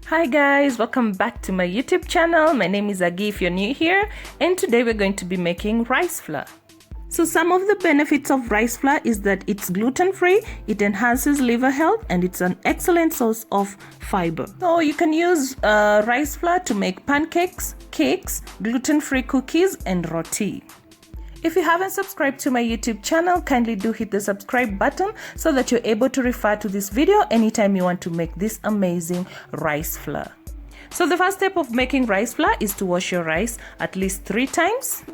Hi guys, welcome back to my YouTube channel. My name is Aggy if you're new here, and today we're going to be making rice flour. So some of the benefits of rice flour is that it's gluten-free, it enhances liver health, and it's an excellent source of fiber. So you can use rice flour to make pancakes, cakes, gluten-free cookies, and roti. If you haven't subscribed to my YouTube channel, kindly do hit the subscribe button so that you're able to refer to this video anytime you want to make this amazing rice flour. So the first step of making rice flour is to wash your rice at least 3 times.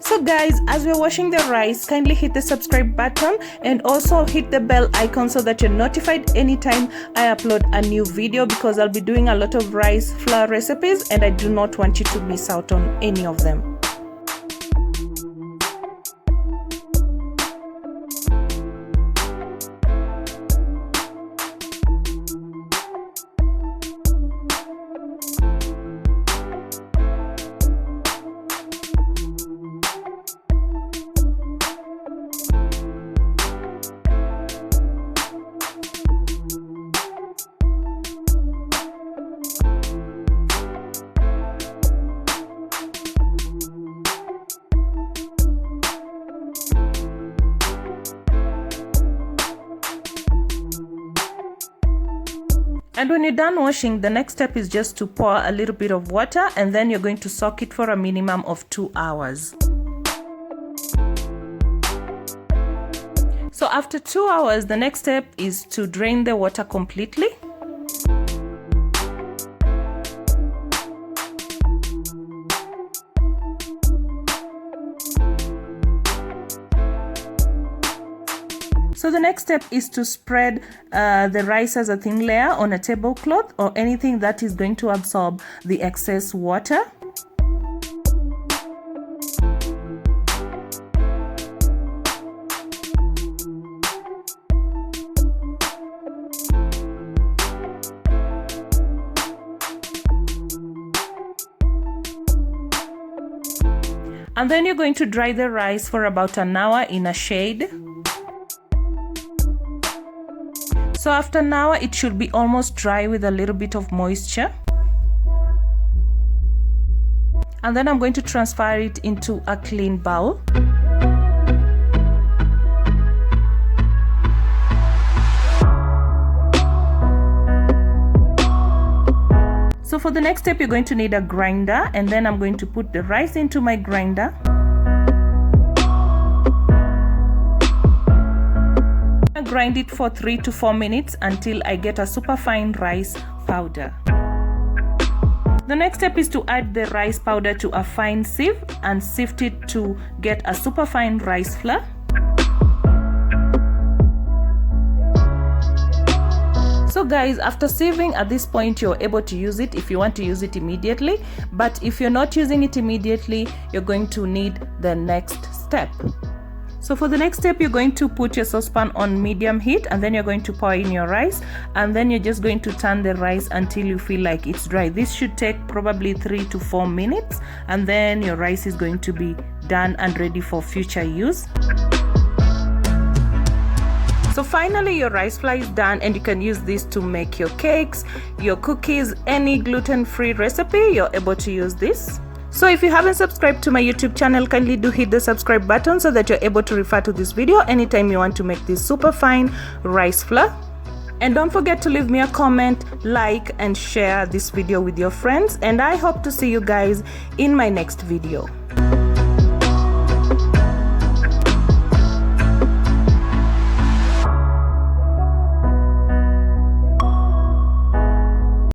So guys, as we're washing the rice, kindly hit the subscribe button and also hit the bell icon so that you're notified anytime I upload a new video, because I'll be doing a lot of rice flour recipes and I do not want you to miss out on any of them. And when you're done washing, the next step is just to pour a little bit of water, and then you're going to soak it for a minimum of 2 hours. So after 2 hours, the next step is to drain the water completely. So the next step is to spread the rice as a thin layer on a tablecloth or anything that is going to absorb the excess water. And then you're going to dry the rice for about an hour in a shade. So after an hour, it should be almost dry with a little bit of moisture. And then I'm going to transfer it into a clean bowl. So for the next step, you're going to need a grinder, and then I'm going to put the rice into my grinder. Grind it for 3 to 4 minutes until I get a super fine rice powder. The next step is to add the rice powder to a fine sieve and sift it to get a super fine rice flour. So guys, after sieving, at this point you're able to use it if you want to use it immediately, but if you're not using it immediately, you're going to need the next step. So for the next step, you're going to put your saucepan on medium heat, and then you're going to pour in your rice, and then you're just going to turn the rice until you feel like it's dry. This should take probably 3 to 4 minutes, and then your rice is going to be done and ready for future use. So finally, your rice flour is done, and you can use this to make your cakes, your cookies, any gluten-free recipe, you're able to use this. So if you haven't subscribed to my YouTube channel, kindly do hit the subscribe button so that you're able to refer to this video anytime you want to make this super fine rice flour. And don't forget to leave me a comment, like, and share this video with your friends. And I hope to see you guys in my next video.